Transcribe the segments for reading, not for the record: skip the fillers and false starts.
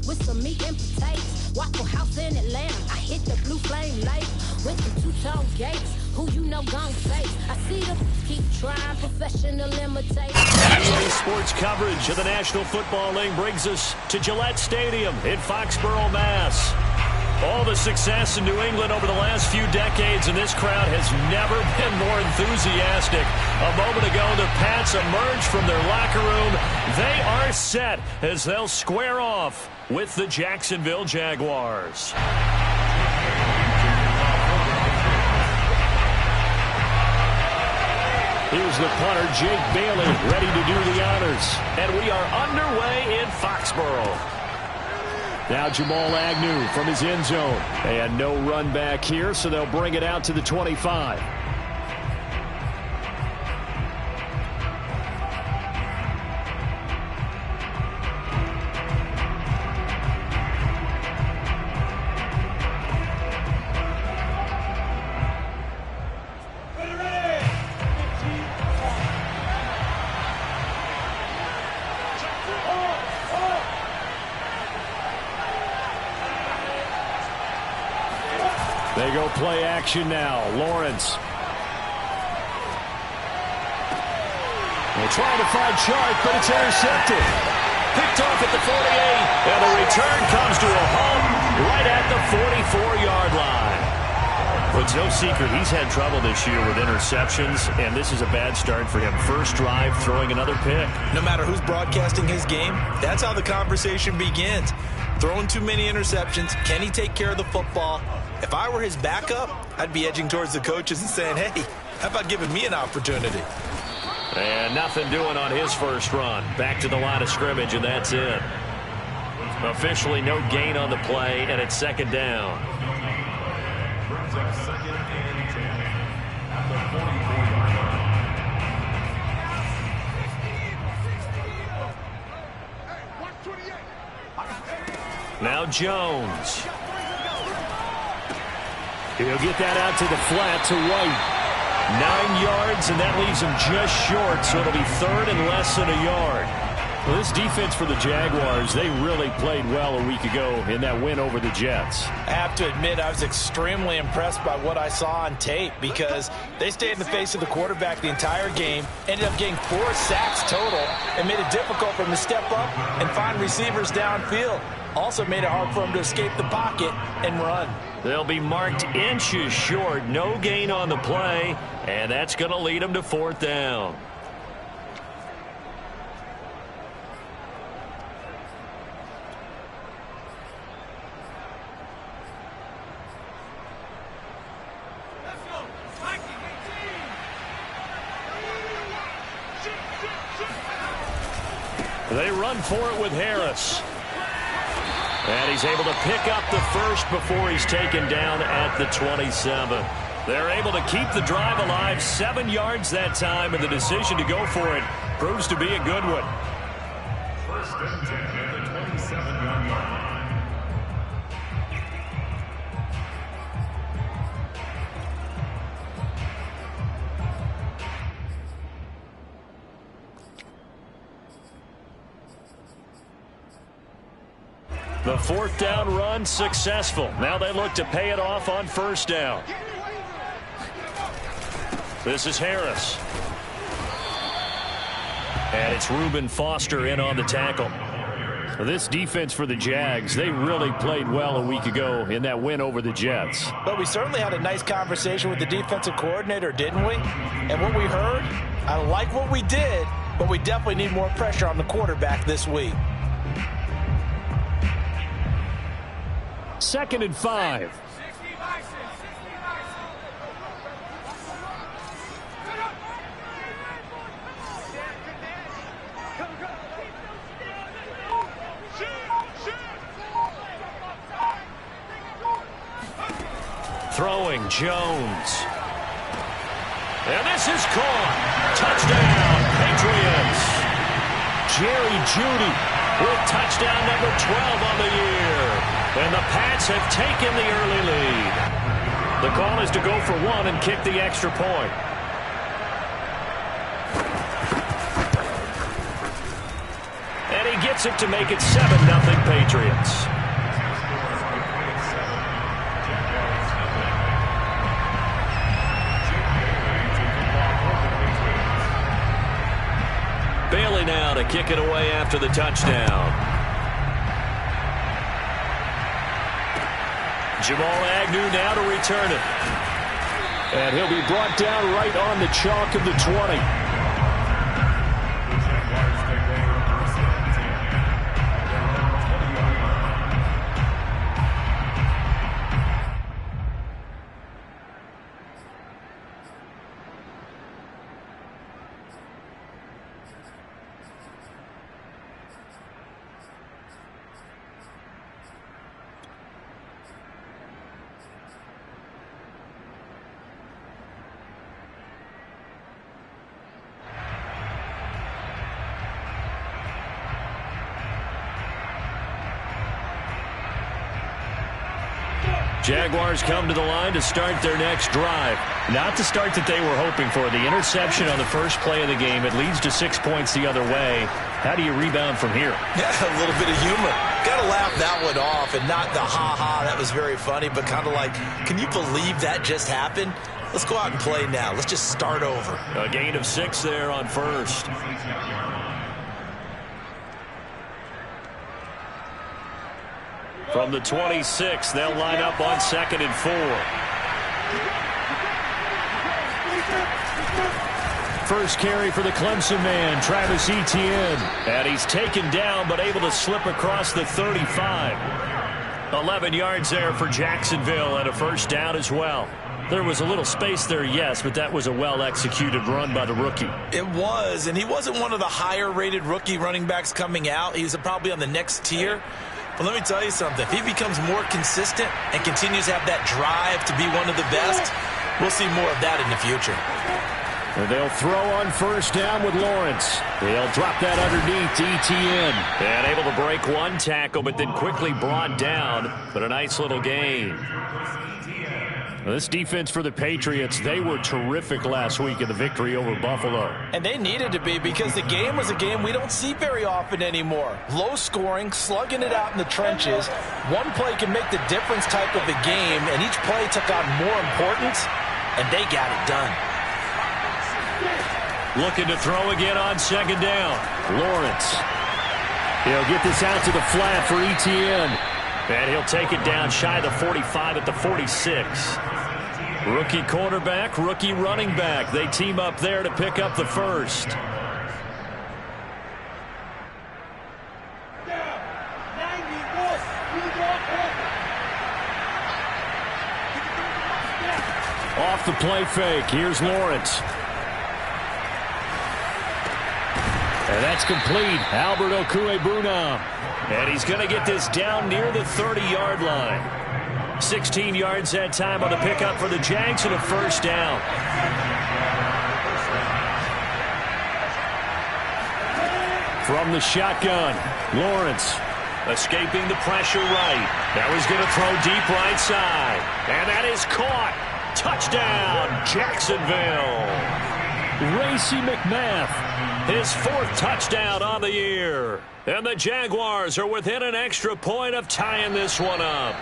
with some meat and potatoes. Waffle House in Atlanta, I hit the blue flame later with the two-tone gates. Who you know gon' face? I see them keep trying, professional imitators. EA Sports coverage of the National Football League brings us to Gillette Stadium in Foxborough, Mass. All the success in New England over the last few decades, and this crowd has never been more enthusiastic. A moment ago, the Pats emerged from their locker room. They are set as they'll square off with the Jacksonville Jaguars. Here's the punter, Jake Bailey, ready to do the honors. And we are underway in Foxborough. Now Jamal Agnew from his end zone. And no run back here, so they'll bring it out to the 25. They go play action now. Lawrence. They're trying to find Sharp, but it's intercepted. Picked off at the 48. And the return comes to a halt right at the 44-yard line. Well, it's no secret he's had trouble this year with interceptions, and this is a bad start for him. First drive, throwing another pick. No matter who's broadcasting his game, that's how the conversation begins. Throwing too many interceptions. Can he take care of the football? If I were his backup, I'd be edging towards the coaches and saying, hey, how about giving me an opportunity? And nothing doing on his first run. Back to the line of scrimmage, and that's it. Officially no gain on the play, and it's second down. Now Jones. He'll get that out to the flat to White. 9 yards, and that leaves him just short, so it'll be third and less than a yard. Well, this defense for the Jaguars, they really played well a week ago in that win over the Jets. I have to admit, I was extremely impressed by what I saw on tape because they stayed in the face of the quarterback the entire game, ended up getting 4 sacks total, and made it difficult for him to step up and find receivers downfield. Also made it hard for him to escape the pocket and run. They'll be marked inches short. No gain on the play, and that's going to lead them to fourth down. They run for it with Harris. And he's able to pick up the first before he's taken down at the 27. They're able to keep the drive alive, 7 yards that time, and the decision to go for it proves to be a good one. First and 10 at the 27-yard line. The fourth down run successful. Now they look to pay it off on first down. This is Harris. And it's Reuben Foster in on the tackle. This defense for the Jags, they really played well a week ago in that win over the Jets. But we certainly had a nice conversation with the defensive coordinator, didn't we? And what we heard, I like what we did, but we definitely need more pressure on the quarterback this week. 2nd and 5. Throwing Jones. And this is caught. Touchdown, Patriots. Jerry Jeudy with touchdown number 12 on the year. And the Pats have taken the early lead. The call is to go for one and kick the extra point. And he gets it to make it 7-0 Patriots. Bailey now to kick it away after the touchdown. Jamal Agnew now to return it. And he'll be brought down right on the chalk of the 20. Jaguars come to the line to start their next drive. Not the start that they were hoping for. The interception on the first play of the game. It leads to 6 points the other way. How do you rebound from here? Yeah, a little bit of humor. Got to laugh that one off, and not the ha-ha, that was very funny, but kind of like, can you believe that just happened? Let's go out and play now. Let's just start over. A gain of 6 there on first. From the 26, they'll line up on 2nd and 4. First carry for the Clemson man, Travis Etienne. And he's taken down, but able to slip across the 35. 11 yards there for Jacksonville, and a first down as well. There was a little space there, yes, but that was a well-executed run by the rookie. It was, and he wasn't one of the higher-rated rookie running backs coming out. He's probably on the next tier. But let me tell you something. If he becomes more consistent and continues to have that drive to be one of the best, we'll see more of that in the future. And they'll throw on first down with Lawrence. They'll drop that underneath to Etienne. And able to break one tackle, but then quickly brought down. But a nice little gain. This defense for the Patriots, they were terrific last week in the victory over Buffalo. And they needed to be, because the game was a game we don't see very often anymore. Low scoring, slugging it out in the trenches. One play can make the difference type of a game, and each play took on more importance, and they got it done. Looking to throw again on 2nd down. Lawrence. He'll get this out to the flat for Etienne. And he'll take it down shy of the 45 at the 46. Rookie quarterback, rookie running back. They team up there to pick up the first. Off the play fake. Here's Lawrence. And that's complete. Albert Okwuegbunam. And he's going to get this down near the 30-yard line. 16 yards that time on the pickup for the Jags and a first down. From the shotgun, Lawrence escaping the pressure right. Now he's going to throw deep right side. And that is caught. Touchdown, Jacksonville. Racey McMath, his 4th touchdown on the year. And the Jaguars are within an extra point of tying this one up.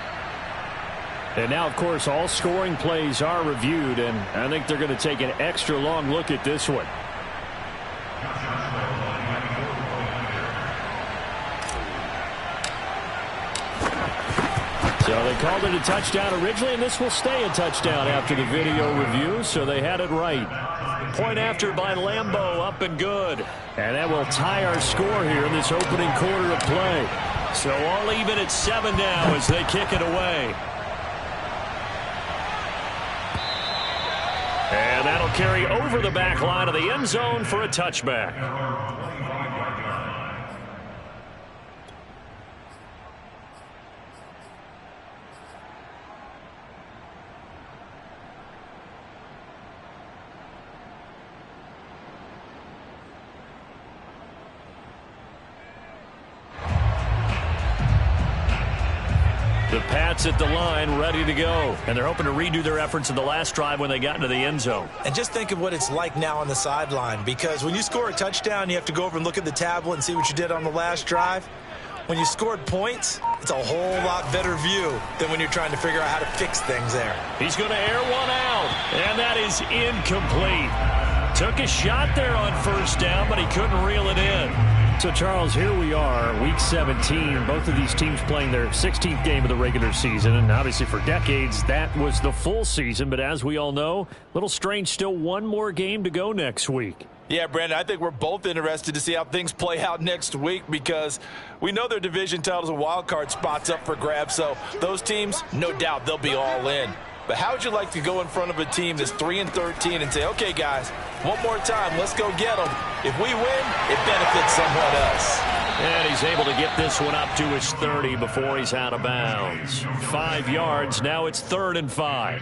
And now, of course, all scoring plays are reviewed, and I think they're going to take an extra long look at this one. So they called it a touchdown originally, and this will stay a touchdown after the video review, so they had it right. Point after by Lambeau, up and good. And that will tie our score here in this opening quarter of play. So all even at 7 now as they kick it away. And that'll carry over the back line of the end zone for a touchback. The Pats at the line, ready to go. And they're hoping to redo their efforts in the last drive when they got into the end zone. And just think of what it's like now on the sideline, because when you score a touchdown, you have to go over and look at the tablet and see what you did on the last drive. When you scored points, it's a whole lot better view than when you're trying to figure out how to fix things there. He's going to air one out, and that is incomplete. Took a shot there on first down, but he couldn't reel it in. So, Charles, here we are, Week 17. Both of these teams playing their 16th game of the regular season. And obviously for decades, that was the full season. But as we all know, a little strange, still one more game to go next week. Yeah, Brandon, I think we're both interested to see how things play out next week, because we know their division titles and wild card spots up for grabs. So those teams, no doubt, they'll be all in. But how would you like to go in front of a team that's 3-13 and say, okay, guys, one more time, let's go get them. If we win, it benefits someone else. And he's able to get this one up to his 30 before he's out of bounds. 5 yards. Now it's 3rd and 5.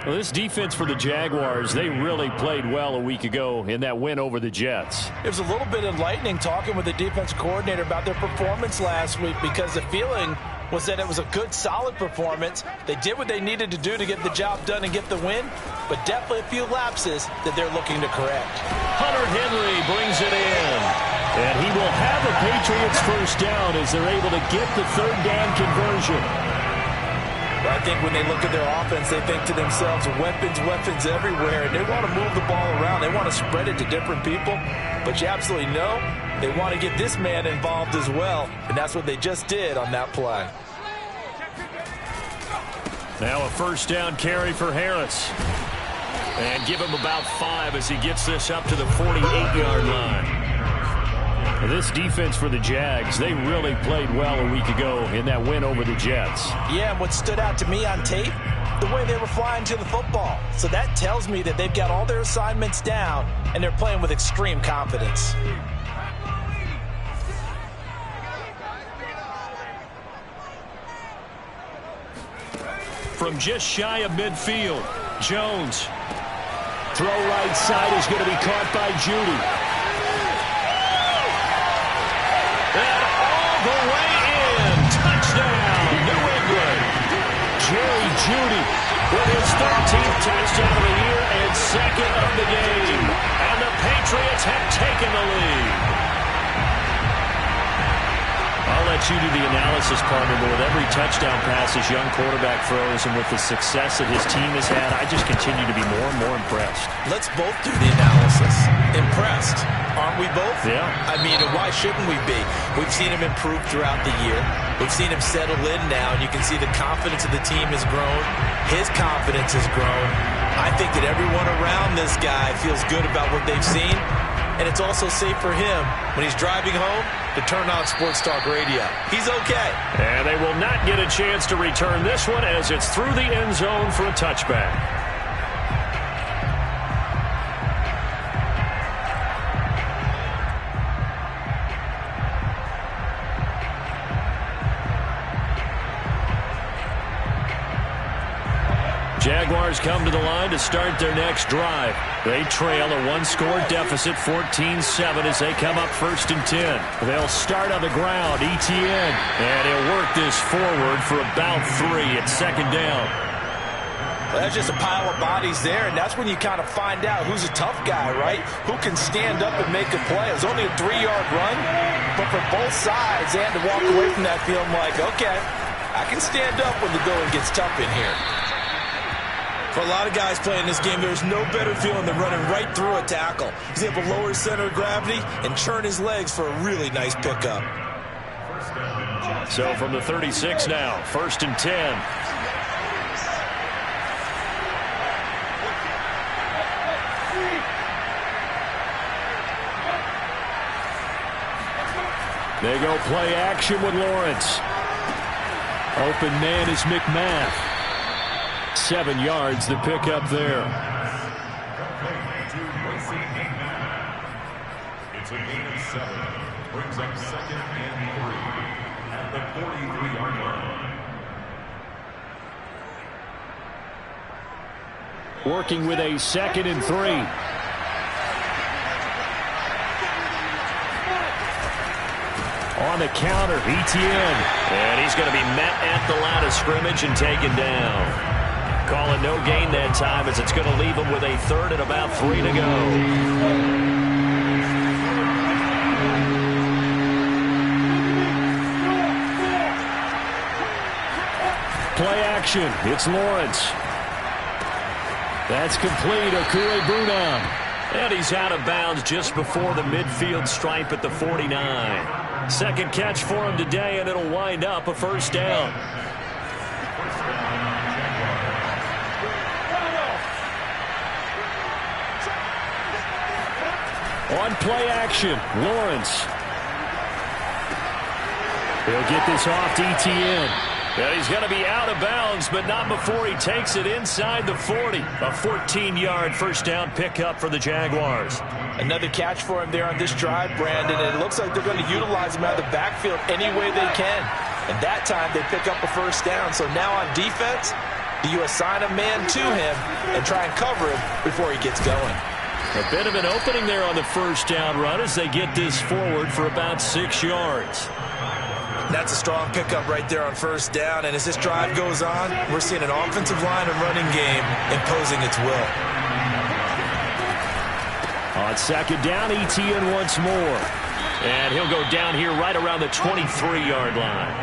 Well, this defense for the Jaguars, they really played well a week ago in that win over the Jets. It was a little bit enlightening talking with the defensive coordinator about their performance last week, because the feeling was that it was a good, solid performance. They did what they needed to do to get the job done and get the win, but definitely a few lapses that they're looking to correct. Hunter Henry brings it in. And he will have a Patriots first down as they're able to get the 3rd down conversion. I think when they look at their offense, they think to themselves, weapons, weapons everywhere. And they want to move the ball around. They want to spread it to different people. But you absolutely know they want to get this man involved as well. And that's what they just did on that play. Now a first down carry for Harris. And give him about 5 as he gets this up to the 48-yard line. This defense for the Jags, they really played well a week ago in that win over the Jets. Yeah, and what stood out to me on tape, the way they were flying to the football. So that tells me that they've got all their assignments down, and they're playing with extreme confidence. From just shy of midfield, Jones. Throw right side is going to be caught by Judy. And all the way in. Touchdown, New England. Jerry Judy with his 13th touchdown of the year and 2nd of the game. And the Patriots have taken the lead. I'll let you do the analysis, partner, but with every touchdown pass this young quarterback throws and with the success that his team has had, I just continue to be more and more impressed. Let's both do the analysis. Impressed. Aren't we both? Yeah. I mean, why shouldn't we be? We've seen him improve throughout the year. We've seen him settle in now, and you can see the confidence of the team has grown. His confidence has grown. I think that everyone around this guy feels good about what they've seen, and it's also safe for him when he's driving home to turn on Sports Talk Radio. He's okay. And they will not get a chance to return this one as it's through the end zone for a touchback. Jaguars come to the line to start their next drive. They trail a one-score deficit, 14-7, as they come up 1st and 10. They'll start on the ground, ETN, and he'll work this forward for about 3 at 2nd down. Well, that's just a pile of bodies there, and that's when you kind of find out who's a tough guy, right? Who can stand up and make a play. It was only a 3-yard run, but for both sides, they had to walk away from that feeling like, okay, I can stand up when the going gets tough in here. For a lot of guys playing this game, there's no better feeling than running right through a tackle. He's able to lower his center of gravity and churn his legs for a really nice pickup. So from the 36 now, 1st and 10. They go play action with Lawrence. Open man is McMath. 7 yards to pick up there. It's a gain of 7. Brings up 2nd and 3 at the 43-yard line. Working with a 2nd and 3. On the counter, Etienne. And he's going to be met at the line of scrimmage and taken down. Calling no gain that time as it's going to leave him with a third and about 3 to go. Play action. It's Lawrence. That's complete. Okure-Brunon. And he's out of bounds just before the midfield stripe at the 49. Second catch for him today, and it'll wind up a first down. On play action, Lawrence. He'll get this off to Etienne. And he's going to be out of bounds, but not before he takes it inside the 40. A 14-yard first down pickup for the Jaguars. Another catch for him there on this drive, Brandon, and it looks like they're going to utilize him out of the backfield any way they can. And that time they pick up a first down. So now on defense, do you assign a man to him and try and cover him before he gets going? A bit of an opening there on the first down run as they get this forward for about 6 yards. That's a strong pickup right there on first down. And as this drive goes on, we're seeing an offensive line and running game imposing its will. On second down, Etienne once more. And he'll go down here right around the 23-yard line.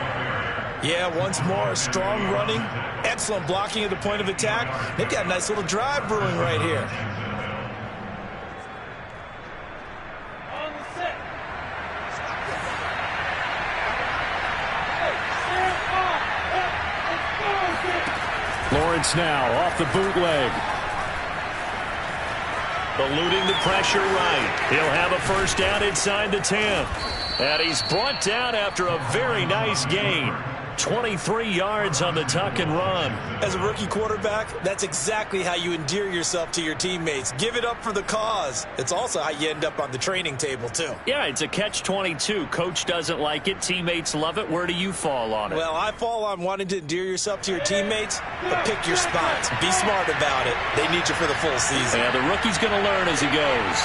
Yeah, once more, strong running, excellent blocking at the point of attack. They've got a nice little drive brewing right here. Lawrence now off the bootleg. Eluding the pressure right. He'll have a first down inside the 10. And he's brought down after a very nice gain. 23 yards on the tuck and run. As a rookie quarterback, that's exactly how you endear yourself to your teammates. Give it up for the cause. It's also how you end up on the training table, too. Yeah, it's a catch-22. Coach doesn't like it. Teammates love it. Where do you fall on it? Well, I fall on wanting to endear yourself to your teammates, but pick your spots. Be smart about it. They need you for the full season. Yeah, the rookie's going to learn as he goes.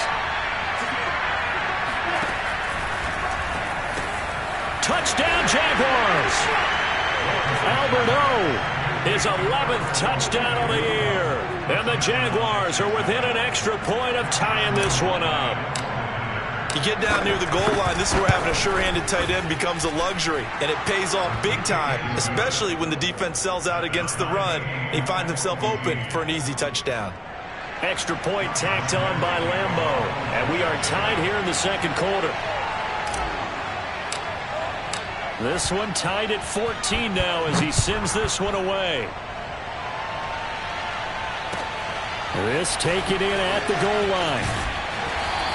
Touchdown, Jaguars! Albert O, his 11th touchdown of the year. And the Jaguars are within an extra point of tying this one up. You get down near the goal line, this is where having a sure-handed tight end becomes a luxury. And it pays off big time, especially when the defense sells out against the run. And he finds himself open for an easy touchdown. Extra point tacked on by Lambeau. And we are tied here in the second quarter. This one tied at 14 now as he sends this one away. This taken in at the goal line.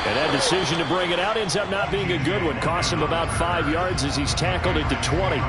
And that decision to bring it out ends up not being a good one. Costs him about 5 yards as he's tackled at the 20.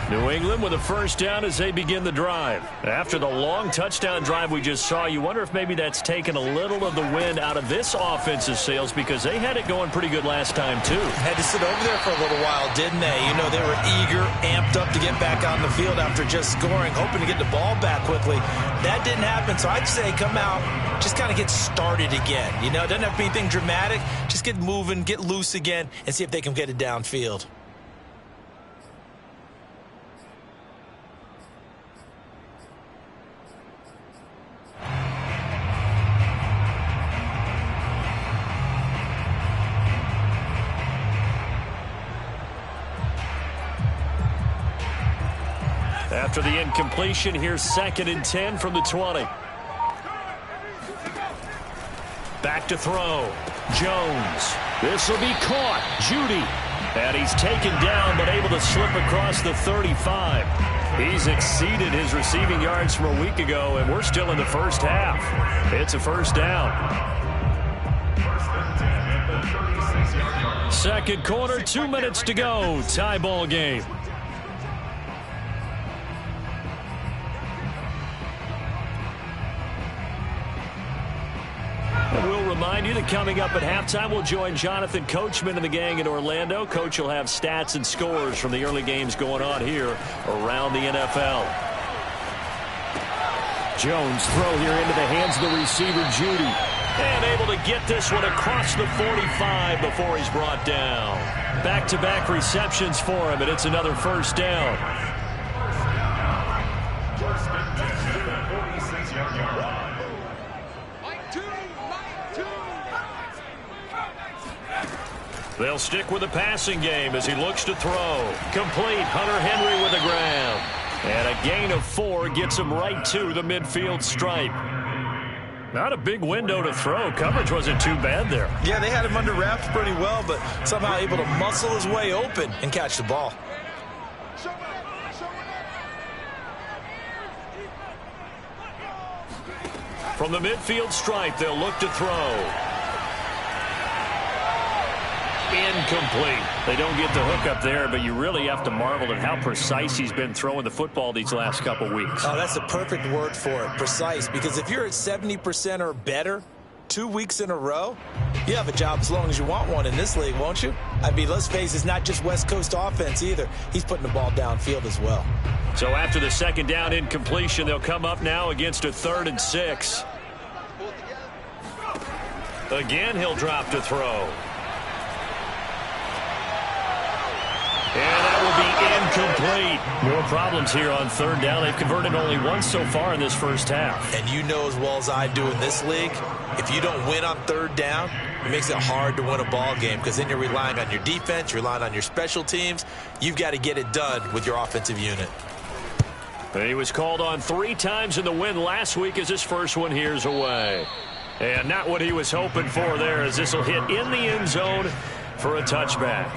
New England with a first down as they begin the drive. After the long touchdown drive we just saw, you wonder if maybe that's taken a little of the wind out of this offensive sails because they had it going pretty good last time too. Had to sit over there for a little while, didn't they? You know, they were eager, amped up to get back on the field after just scoring, hoping to get the ball back quickly. That didn't happen, so I'd say come out, just kind of get started again. You know, it doesn't have to be anything dramatic. Just get moving, get loose again, and see if they can get it downfield. After the incompletion, here's 2nd and 10 from the 20. Back to throw. Jones. This will be caught. Judy. And he's taken down but able to slip across the 35. He's exceeded his receiving yards from a week ago, and we're still in the first half. It's a first down. Second quarter, 2 minutes to go. Tie ball game. remind you that coming up at halftime, we'll join Jonathan Coachman and the gang in Orlando. Coach will have stats and scores from the early games going on here around the NFL. Jones throw here into the hands of the receiver, Judy. And able to get this one across the 45 before he's brought down. Back-to-back receptions for him, and it's another first down. They'll stick with the passing game as he looks to throw. Complete. Hunter Henry with the grab. And a gain of 4 gets him right to the midfield stripe. Not a big window to throw. Coverage wasn't too bad there. Yeah, they had him under wraps pretty well, but somehow able to muscle his way open and catch the ball. From the midfield stripe, they'll look to throw. Incomplete. They don't get the hook up there, but you really have to marvel at how precise he's been throwing the football these last couple weeks. Oh, that's the perfect word for it, precise, because if you're at 70% or better 2 weeks in a row, you have a job as long as you want one in this league, won't you? I mean, let's face it, it's not just West Coast offense either. He's putting the ball downfield as well. So after the second down incompletion, they'll come up now against a 3rd and 6. Again, he'll drop to throw. And that will be incomplete. More problems here on 3rd down. They've converted only once so far in this first half. And you know as well as I do in this league, if you don't win on 3rd down, it makes it hard to win a ball game because then you're relying on your defense, you're relying on your special teams. You've got to get it done with your offensive unit. And he was called on 3 times in the win last week as his first one here's away. And not what he was hoping for there as this will hit in the end zone for a touchback.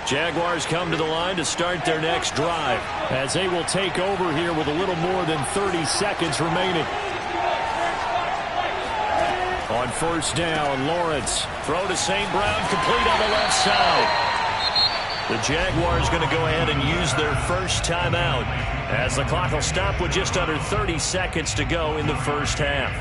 Jaguars come to the line to start their next drive as they will take over here with a little more than 30 seconds remaining. On 1st down, Lawrence. Throw to St. Brown, complete on the left side. The Jaguars going to go ahead and use their first timeout as the clock will stop with just under 30 seconds to go in the first half.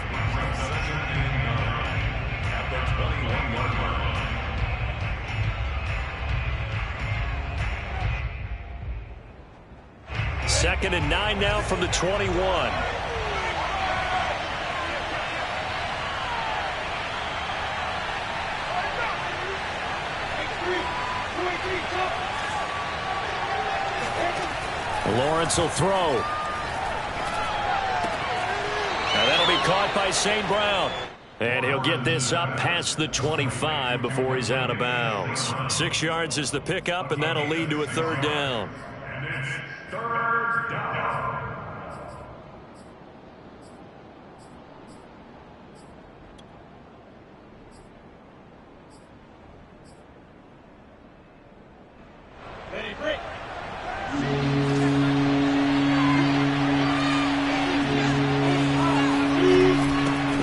Second and 9 now from the 21. Lawrence will throw. Now that'll be caught by St. Brown. And he'll get this up past the 25 before he's out of bounds. 6 yards is the pickup, and that'll lead to a 3rd down.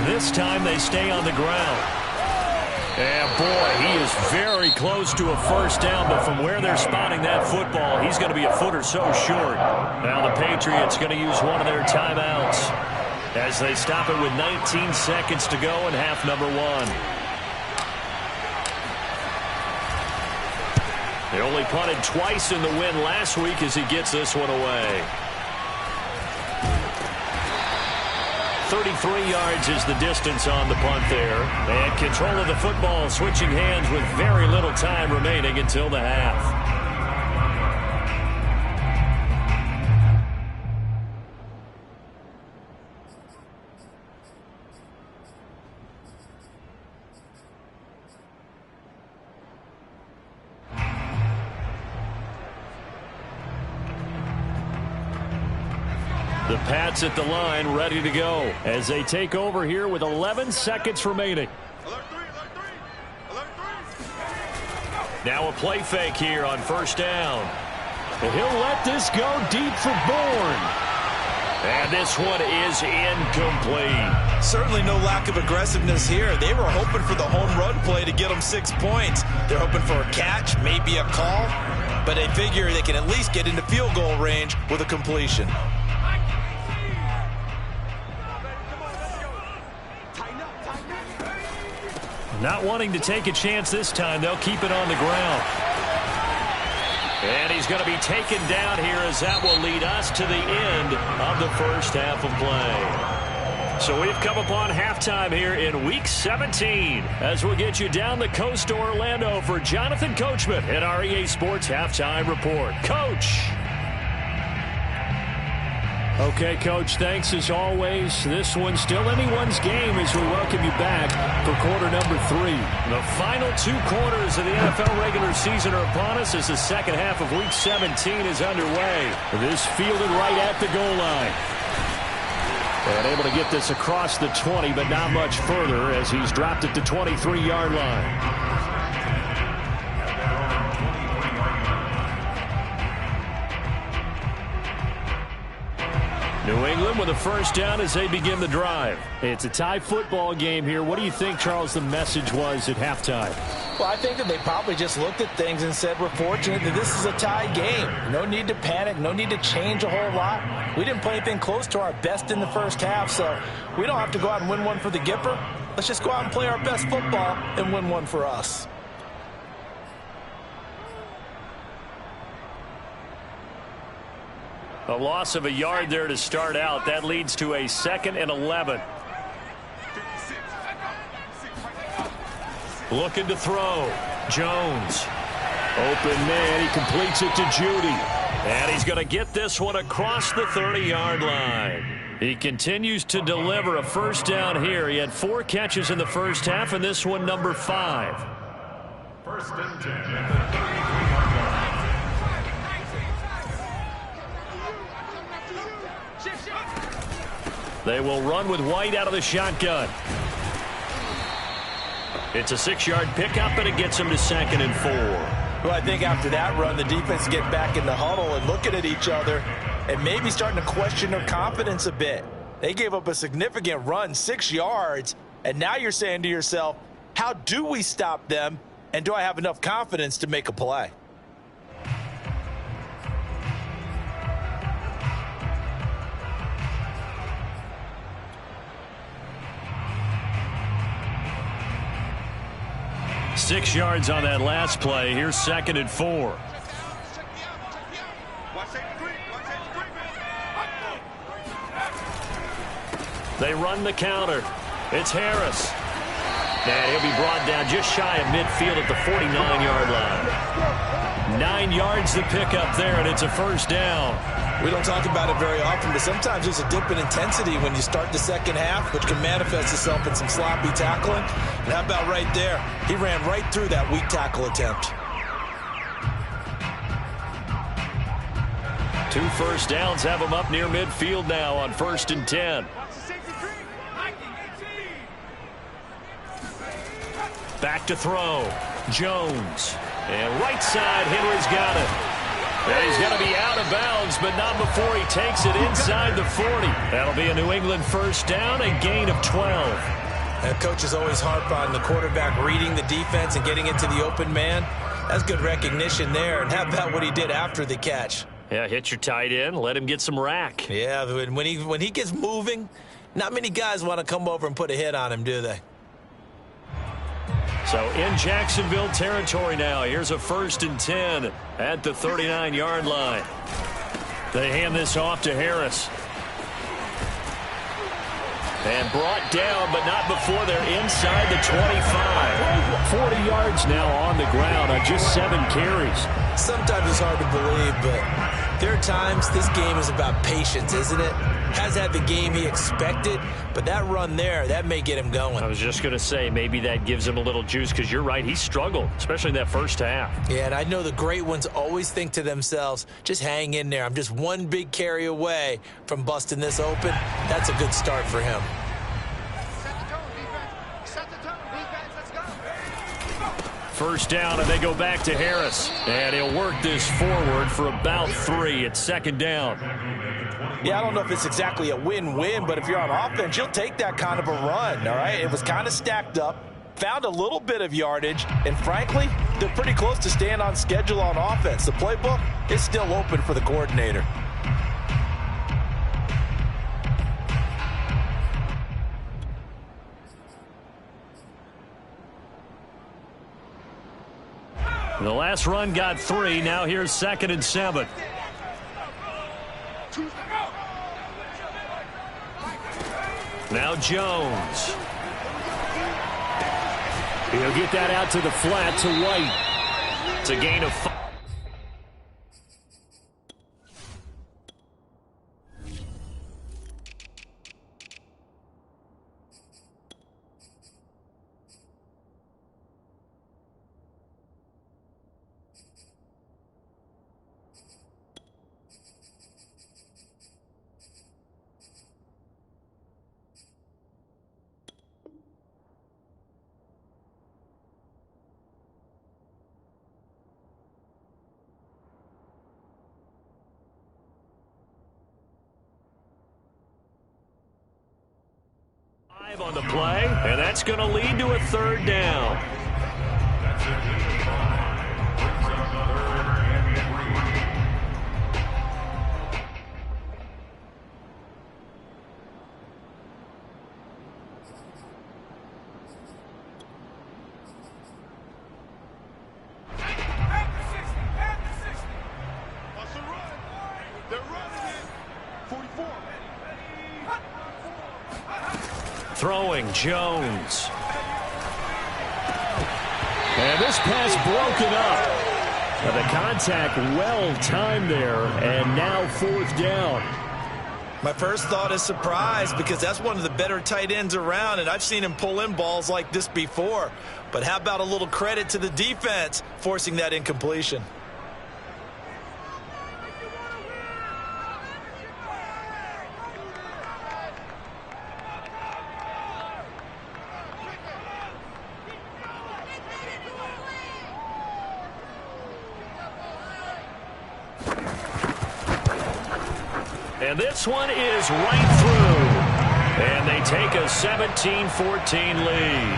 This time they stay on the ground. And boy, he is very close to a first down, but from where they're spotting that football, he's going to be a foot or so short. Now the Patriots going to use one of their timeouts as they stop it with 19 seconds to go in half number 1. They only punted twice in the win last week as he gets this one away. 33 yards is the distance on the punt there. And control of the football, switching hands with very little time remaining until the half. The Pats at the line, ready to go as they take over here with 11 seconds remaining. Now a play fake here on 1st down. And he'll let this go deep for Bourne. And this one is incomplete. Certainly no lack of aggressiveness here. They were hoping for the home run play to get them 6 points. They're hoping for a catch, maybe a call, but they figure they can at least get into field goal range with a completion. Not wanting to take a chance this time, they'll keep it on the ground. And he's going to be taken down here as that will lead us to the end of the first half of play. So we've come upon halftime here in Week 17 as we'll get you down the coast to Orlando for Jonathan Coachman at our EA Sports Halftime Report. Coach. Okay, Coach, thanks as always. This one's still anyone's game as we welcome you back for quarter number 3. The final 2 quarters of the NFL regular season are upon us as the second half of Week 17 is underway. This fielded right at the goal line. And able to get this across the 20, but not much further as he's dropped it to 23-yard line. New England with a first down as they begin the drive. It's a tie football game here. What do you think, Charles, the message was at halftime? Well, I think that they probably just looked at things and said, we're fortunate that this is a tie game. No need to panic. No need to change a whole lot. We didn't play anything close to our best in the first half, so we don't have to go out and win one for the Gipper. Let's just go out and play our best football and win one for us. A loss of a yard there to start out. That leads to a 2nd and 11. Looking to throw. Jones. Open man. He completes it to Judy. And he's going to get this one across the 30-yard line. He continues to deliver a first down here. He had 4 catches in the first half, and this one number 5. First and 10 at the 33-yard line. They will run with White out of the shotgun. It's a 6-yard pickup, and it gets him to 2nd and 4. Well, I think after that run, the defense get back in the huddle and looking at each other and maybe starting to question their confidence a bit. They gave up a significant run, 6 yards, and now you're saying to yourself, how do we stop them, and do I have enough confidence to make a play? Six yards on that last play. Here's 2nd and 4. They run the counter. It's Harris. And he'll be brought down just shy of midfield at the 49-yard line. 9 yards to pick up there, and it's a first down. We don't talk about it very often, but sometimes there's a dip in intensity when you start the second half, which can manifest itself in some sloppy tackling. And how about right there? He ran right through that weak tackle attempt. 2 first downs have him up near midfield now on 1st and 10. Back to throw. Jones. And right side, Henry's got it. And he's going to be out of bounds, but not before he takes it inside the 40. That'll be a New England first down, a gain of 12. And coaches always harp on the quarterback reading the defense and getting it to the open man. That's good recognition there. And how about what he did after the catch? Yeah, hit your tight end, let him get some rack. Yeah, when he gets moving, not many guys want to come over and put a hit on him, do they? So in Jacksonville territory now. Here's a 1st and 10 at the 39-yard line. They hand this off to Harris. And brought down, but not before they're inside the 25. 40 yards now on the ground on just 7 carries. Sometimes it's hard to believe, but there are times this game is about patience, isn't it? Has had the game he expected, but that run there, that may get him going. I was just going to say, maybe that gives him a little juice, because you're right, he struggled, especially in that first half. Yeah, and I know the great ones always think to themselves, just hang in there. I'm just one big carry away from busting this open. That's a good start for him. First down, and they go back to Harris. And he'll work this forward for about 3. It's 2nd down. Yeah, I don't know if it's exactly a win-win, but if you're on offense, you'll take that kind of a run, all right? It was kind of stacked up, found a little bit of yardage, and frankly, they're pretty close to staying on schedule on offense. The playbook is still open for the coordinator. The last run got 3. Now here's 2nd and 7. Now Jones. He'll get that out to the flat to White. It's a gain of 5. On the play, and that's going to lead to a 3rd down. Throwing Jones. And this pass broken up. And the contact well timed there, and now 4th down. My first thought is surprise because that's one of the better tight ends around, and I've seen him pull in balls like this before. But how about a little credit to the defense forcing that incompletion? And this one is right through. And they take a 17-14 lead.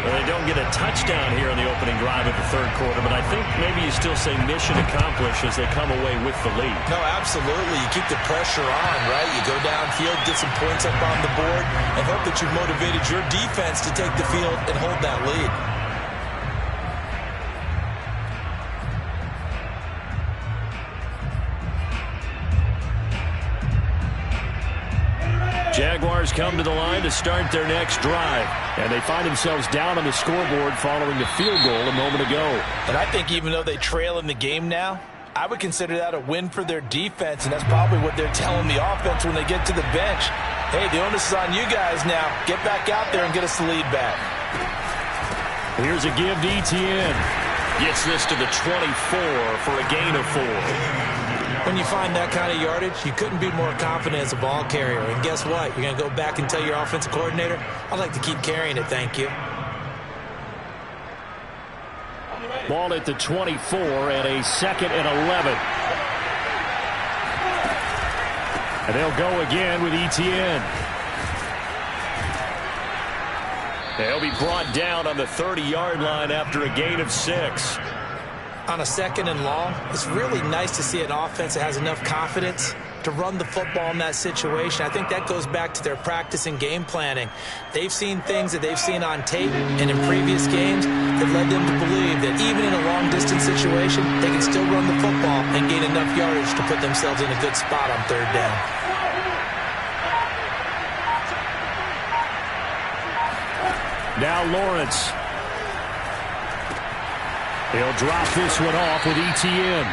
Well, they don't get a touchdown here in the opening drive of the 3rd quarter, but I think maybe you still say mission accomplished as they come away with the lead. No, absolutely. You keep the pressure on, right? You go downfield, get some points up on the board, and hope that you've motivated your defense to take the field and hold that lead. Jaguars come to the line to start their next drive. And they find themselves down on the scoreboard following the field goal a moment ago. And I think even though they trail in the game now, I would consider that a win for their defense, and that's probably what they're telling the offense when they get to the bench. Hey, the onus is on you guys now. Get back out there and get us the lead back. Here's a give to Etienne. Gets this to the 24 for a gain of 4. When you find that kind of yardage, you couldn't be more confident as a ball carrier. And guess what? You're going to go back and tell your offensive coordinator, I'd like to keep carrying it, thank you. Ball at the 24 and a 2nd and 11. And they'll go again with Etienne. They'll be brought down on the 30-yard line after a gain of 6. On a 2nd and long, it's really nice to see an offense that has enough confidence to run the football in that situation. I think that goes back to their practice and game planning. They've seen things that they've seen on tape and in previous games that led them to believe that even in a long-distance situation, they can still run the football and gain enough yardage to put themselves in a good spot on 3rd down. Now Lawrence. He'll drop this one off with Etienne.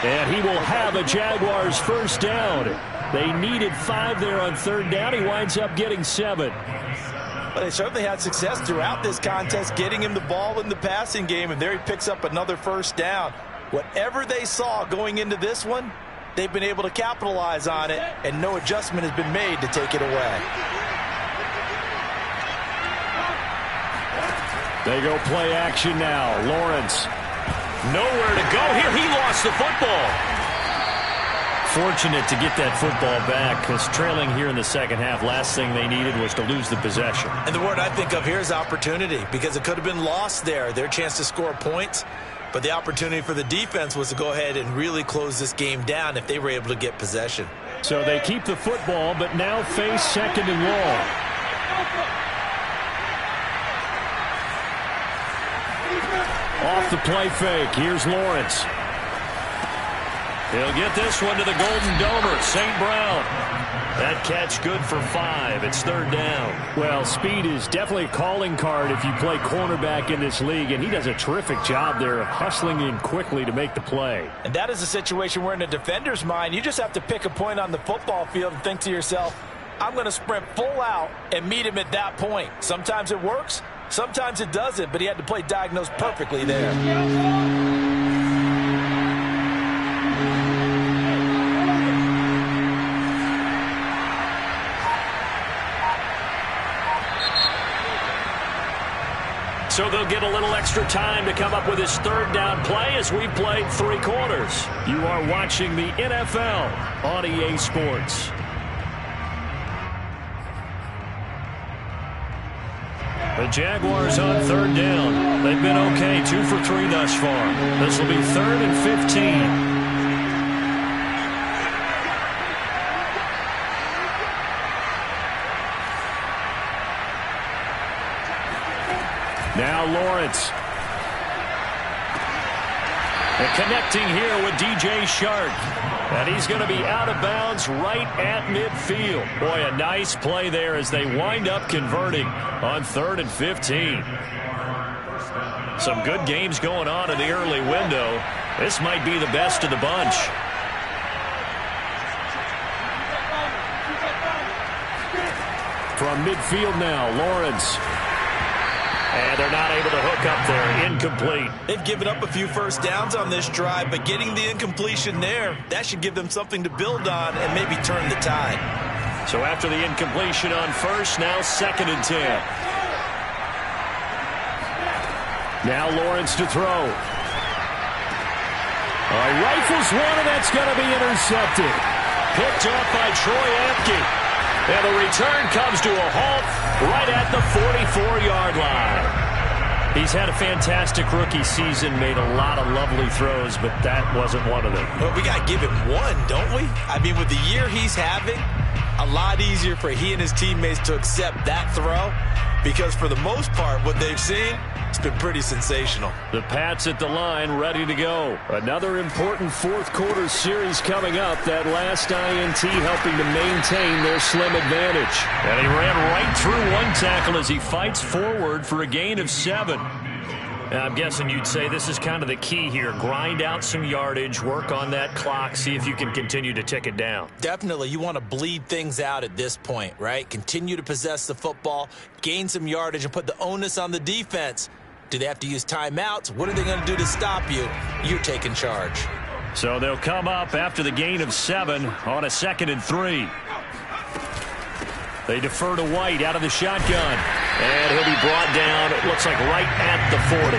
And he will have a Jaguars 1st down. They needed 5 there on 3rd down. He winds up getting 7. Well, they certainly had success throughout this contest, getting him the ball in the passing game, and there he picks up another 1st down. Whatever they saw going into this one, they've been able to capitalize on it, and no adjustment has been made to take it away. They go play action now. Lawrence. Nowhere to go here. He lost the football. Fortunate to get that football back because trailing here in the 2nd half, last thing they needed was to lose the possession. And the word I think of here is opportunity, because it could have been lost there. Their chance to score points, but the opportunity for the defense was to go ahead and really close this game down if they were able to get possession. So they keep the football, but now face 2nd and long. Off the play fake, here's Lawrence. He'll get this one to the Golden Domer, St. Brown. That catch good for 5. It's 3rd down. Well, speed is definitely a calling card if you play cornerback in this league, and he does a terrific job there of hustling in quickly to make the play. And that is a situation where in a defender's mind, you just have to pick a point on the football field and think to yourself, I'm going to sprint full out and meet him at that point. Sometimes it works, sometimes it doesn't, but he had to play diagnose perfectly there. So they'll get a little extra time to come up with his 3rd down play as we've played 3 quarters. You are watching the NFL on EA Sports. The Jaguars on 3rd down. They've been okay, 2 for 3 thus far. This will be 3rd and 15. Now Lawrence. And connecting here with DJ Shark. And he's going to be out of bounds right at midfield. Boy, a nice play there as they wind up converting on 3rd and 15. Some good games going on in the early window. This might be the best of the bunch. From midfield now, Lawrence. And they're not able to hook up there. Incomplete. They've given up a few first downs on this drive, but getting the incompletion there, that should give them something to build on and maybe turn the tide. So after the incompletion on 1st, now 2nd and 10. Now Lawrence to throw. Rifles one, and that's going to be intercepted. Picked up by Troy Apke. And the return comes to a halt right at the 44-yard line. He's had a fantastic rookie season, made a lot of lovely throws, but that wasn't one of them. Well, we got to give him one, don't we? I mean, with the year he's having, a lot easier for he and his teammates to accept that throw because for the most part, what they've seen, it's been pretty sensational. The Pats at the line, ready to go. Another important 4th quarter series coming up. That last INT helping to maintain their slim advantage. And he ran right through one tackle as he fights forward for a gain of 7. I'm guessing you'd say this is kind of the key here. Grind out some yardage, work on that clock, see if you can continue to tick it down. Definitely. You want to bleed things out at this point, right? Continue to possess the football, gain some yardage, and put the onus on the defense. Do they have to use timeouts? What are they going to do to stop you? You're taking charge. So they'll come up after the gain of 7 on a 2nd and 3. They defer to White out of the shotgun. And he'll be brought down, it looks like right at the 40.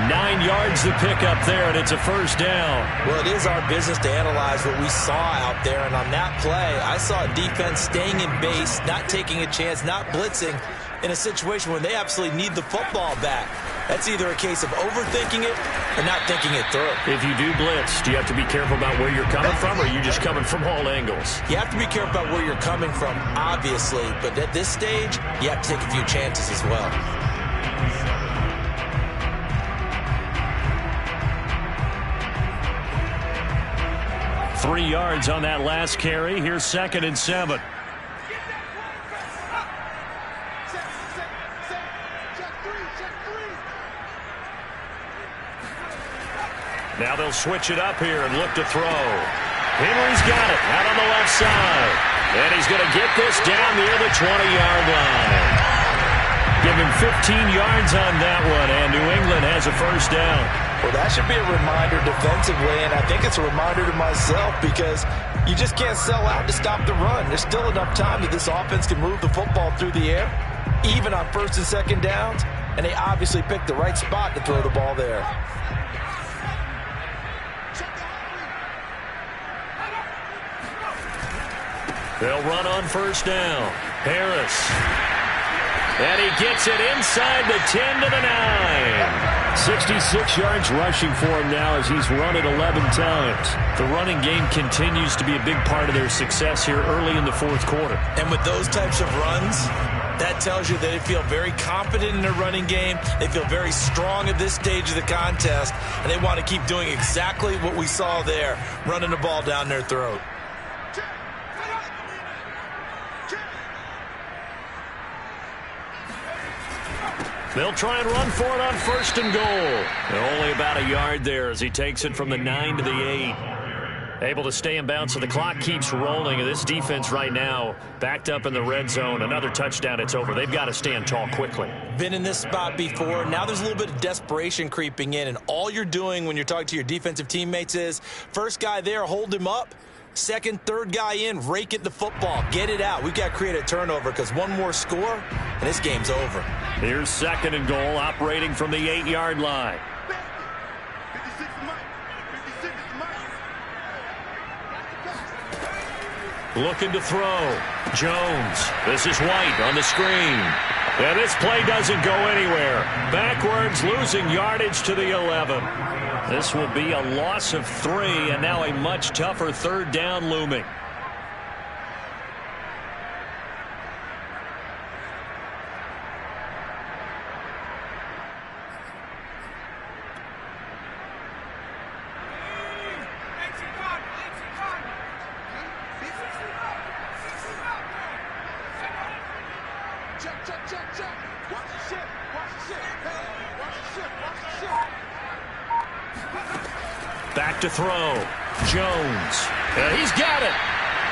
9 yards to pick up there, and it's a 1st down. Well, it is our business to analyze what we saw out there. And on that play, I saw a defense staying in base, not taking a chance, not blitzing in a situation where they absolutely need the football back. That's either a case of overthinking it or not thinking it through. If you do blitz, do you have to be careful about where you're coming from, or are you just coming from all angles? You have to be careful about where you're coming from, obviously, but at this stage, you have to take a few chances as well. Three yards on that last carry. Here's 2nd and 7. Now they'll switch it up here and look to throw. Henry's got it out on the left side. And he's going to get this down near the 20-yard line. Give him 15 yards on that one, and New England has a 1st down. Well, that should be a reminder defensively, and I think it's a reminder to myself because you just can't sell out to stop the run. There's still enough time that this offense can move the football through the air, even on 1st and 2nd downs, and they obviously picked the right spot to throw the ball there. They'll run on 1st down. Harris. And he gets it inside the 10 to the 9. 66 yards rushing for him now as he's run it 11 times. The running game continues to be a big part of their success here early in the 4th quarter. And with those types of runs, That tells you that they feel very confident in their running game. They feel very strong at this stage of the contest, and they want to keep doing exactly what we saw there, running the ball down their throat. They'll try and run for it on 1st and goal. And only about a yard there as he takes it from the 9 to the 8. Able to stay in bounds, so the clock keeps rolling. And this defense right now backed up in the red zone. Another touchdown, it's over. They've got to stand tall quickly. Been in this spot before. Now there's a little bit of desperation creeping in. And all you're doing when you're talking to your defensive teammates is, first guy there, hold him up. Second, third guy in, rake at the football. Get it out. We've got to create a turnover because one more score, and this game's over. Here's 2nd and goal, operating from the 8-yard line. Looking to throw. Jones. This is White on the screen. And this play doesn't go anywhere. Backwards, losing yardage to the 11. This will be a loss of 3, and now a much tougher 3rd down looming. Back to throw. Jones. He's got it.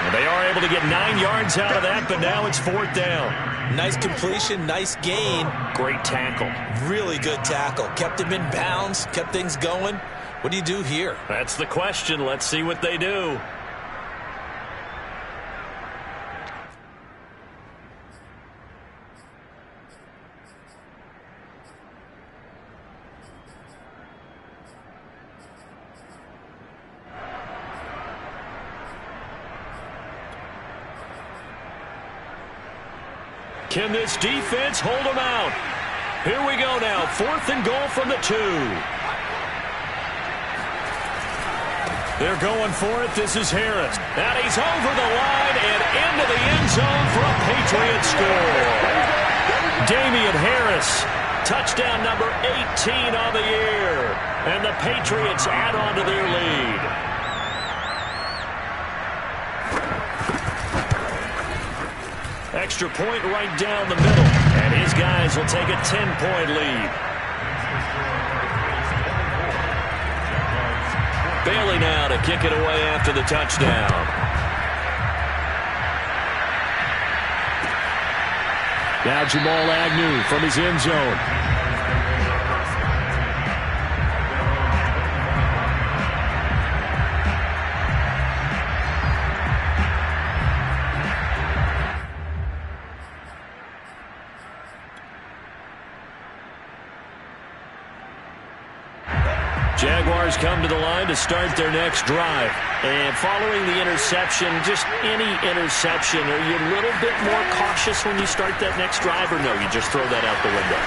Well, they are able to get 9 yards out of that, but now it's 4th down. Nice completion, nice gain. Great tackle. Really good tackle. Kept him in bounds, kept things going. What do you do here? That's the question. Let's see what they do. Can this defense hold them out? Here we go now. 4th and goal from the 2. They're going for it. This is Harris. And he's over the line and into the end zone for a Patriot score. Damian Harris, touchdown number 18 on the year. And the Patriots add on to their lead. Extra point right down the middle. And his guys will take a 10-point lead. Bailey now to kick it away after the touchdown. Now Jamal Agnew from his end zone. Jaguars come to the line to start their next drive. And following the interception, just any interception, are you a little bit more cautious when you start that next drive, or no, you just throw that out the window?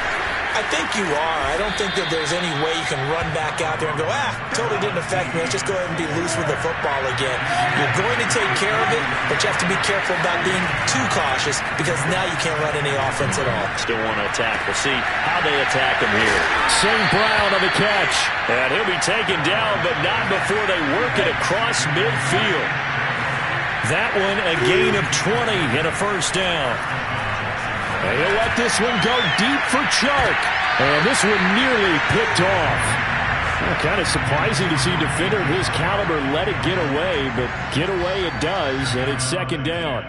I think you are. I don't think that there's any way you can run back out there and go, totally didn't affect me. Let's just go ahead and be loose with the football again. You're going to take care of it, but you have to be careful about being too cautious because now you can't run any offense at all. Still want to attack. We'll see how they attack him here. St. Brown on the catch. And he'll be taken down, but not before they work it across midfield. That one a gain of 20 and a 1st down. And he'll let this one go deep for Chark. And this one nearly picked off. Well, kind of surprising to see a defender of his caliber let it get away, but get away it does, and it's 2nd down.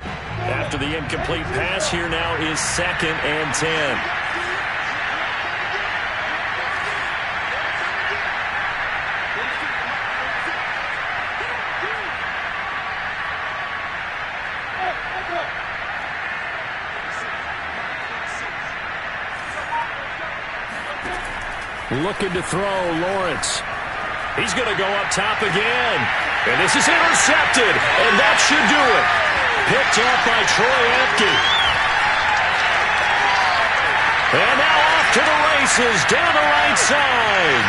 After the incomplete pass, here now is 2nd and 10. Looking to throw, Lawrence. He's going to go up top again. And this is intercepted. And that should do it. Picked up by Troy Apke. And now off to the races down the right side.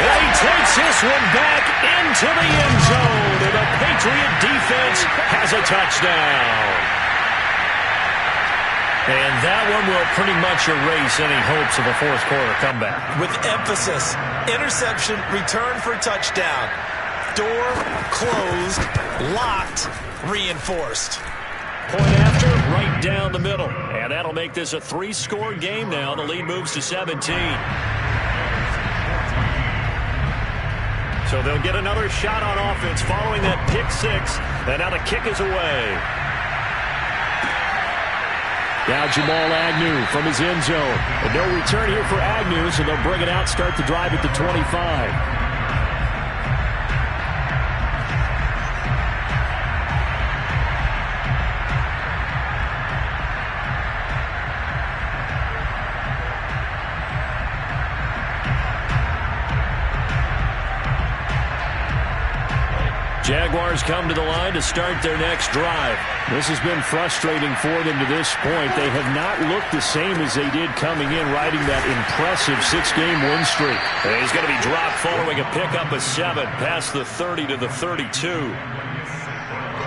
And he takes this one back into the end zone. And the Patriot defense has a touchdown. And that one will pretty much erase any hopes of a fourth quarter comeback. With emphasis, interception, return for touchdown. Door closed, locked, reinforced. Point after, right down the middle. And that'll make this a 3-score game now. The lead moves to 17. So they'll get another shot on offense following that pick six. And now the kick is away. Now Jamal Agnew from his end zone. And no return here for Agnew, so they'll bring it out, start the drive at the 25. Jaguars come to the line to start their next drive. This has been frustrating for them to this point. They have not looked the same as they did coming in, riding that impressive 6-game win streak. And he's going to be dropped following a pickup of 7 past the 30 to the 32.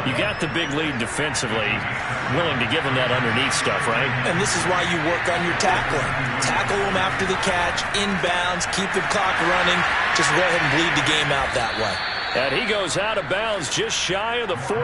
You got the big lead defensively, willing to give them that underneath stuff, right? And this is why you work on your tackling. Tackle them after the catch, inbounds, keep the clock running. Just go ahead and bleed the game out that way. And he goes out of bounds just shy of the 45.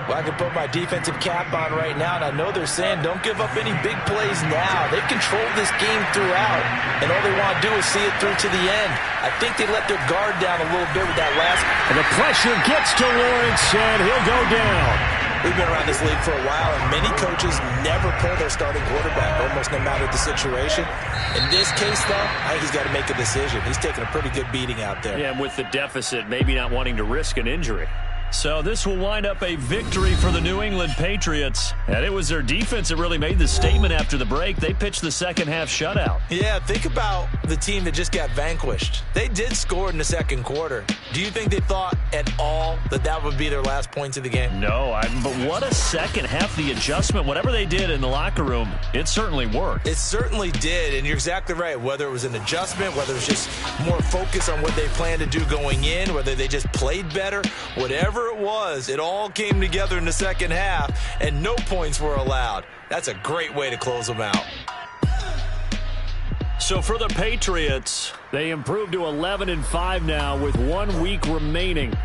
Well, I can put my defensive cap on right now, and I know they're saying don't give up any big plays now. They've controlled this game throughout, and all they want to do is see it through to the end. I think they let their guard down a little bit with that last. And the pressure gets to Lawrence, and he'll go down. We've been around this league for a while, and many coaches never pull their starting quarterback, almost no matter the situation. In this case, though, I think he's got to make a decision. He's taking a pretty good beating out there. Yeah, and with the deficit, maybe not wanting to risk an injury. So this will wind up a victory for the New England Patriots. And it was their defense that really made the statement after the break. They pitched the second-half shutout. Yeah, think about the team that just got vanquished. They did score in the second quarter. Do you think they thought at all that that would be their last points of the game? No, but what a second half. The adjustment, whatever they did in the locker room, it certainly worked. It certainly did, and you're exactly right. Whether it was an adjustment, whether it was just more focus on what they planned to do going in, whether they just played better, whatever it was, it all came together in the second half, and no points were allowed. That's a great way to close them out. So for the Patriots, they improved to 11-5 now with 1 week remaining.